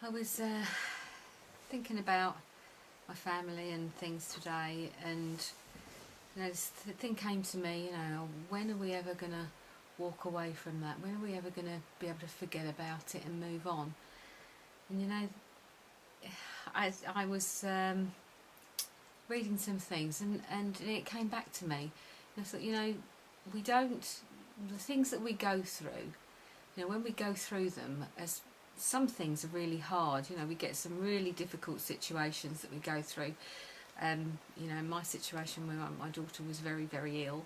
I was thinking about my family and things today, and this thing came to me, when are we ever going to walk away from that? When are we ever going to be able to forget about it and move on? And I was reading some things, and it came back to me. And I thought, we don't, the things that we go through, when we go through them, as some things are really hard, we get some really difficult situations that we go through. My situation where my daughter was very, very ill,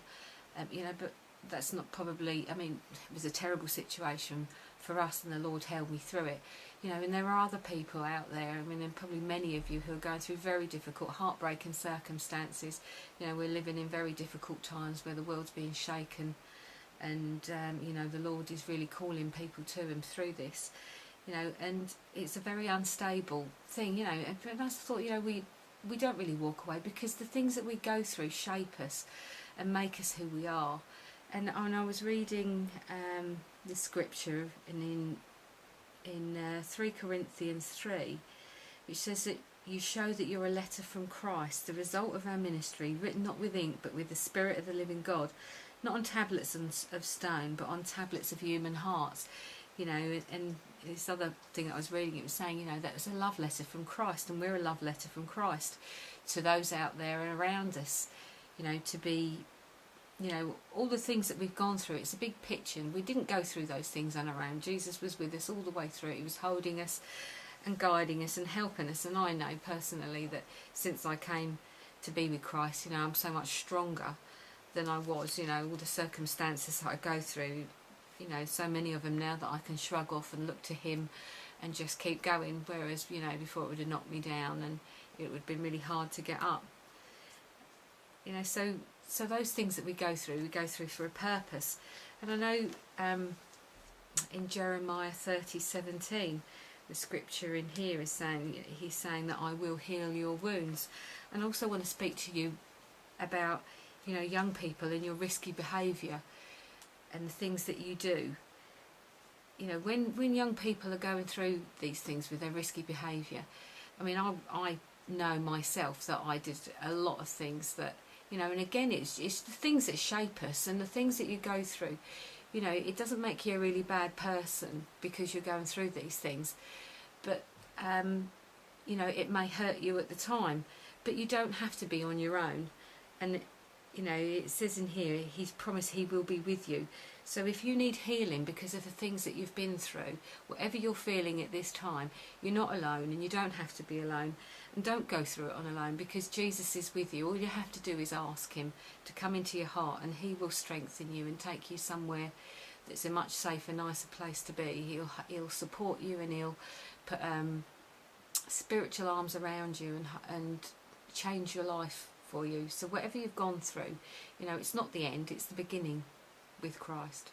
but that's not probably, it was a terrible situation for us, and the Lord held me through it. And there are other people out there, and probably many of you who are going through very difficult, heartbreaking circumstances. We're living in very difficult times where the world's being shaken, and the Lord is really calling people to Him through this. And it's a very unstable thing, and I thought, we don't really walk away, because the things that we go through shape us and make us who we are. And I was reading the scripture in 3 Corinthians 3, which says that you show that you're a letter from Christ, the result of our ministry, written not with ink but with the Spirit of the living God, not on tablets of stone but on tablets of human hearts. And this other thing that I was reading, it was saying, that was a love letter from Christ, and we're a love letter from Christ to those out there and around us, to be, all the things that we've gone through. It's a big picture, and we didn't go through those things on our own. Jesus was with us all the way through. He was holding us and guiding us and helping us. And I know personally that since I came to be with Christ, I'm so much stronger than I was. All the circumstances that I go through, so many of them now that I can shrug off and look to Him and just keep going, whereas before it would have knocked me down and it would have been really hard to get up. So those things that we go through for a purpose. And I know in Jeremiah 30:17, the scripture in here is saying, He's saying that I will heal your wounds. And I also want to speak to you about young people and your risky behaviour and the things that you do. When young people are going through these things with their risky behaviour, I know myself that I did a lot of things that, and again, it's the things that shape us, and the things that you go through. It doesn't make you a really bad person because you're going through these things, but it may hurt you at the time, but you don't have to be on your own. And it says in here, He's promised He will be with you. So if you need healing because of the things that you've been through, whatever you're feeling at this time, you're not alone, and you don't have to be alone. And don't go through it on alone, because Jesus is with you. All you have to do is ask Him to come into your heart, and He will strengthen you and take you somewhere that's a much safer, nicer place to be. He'll support you, and He'll put spiritual arms around you and change your life for you. So whatever you've gone through, it's not the end, it's the beginning with Christ.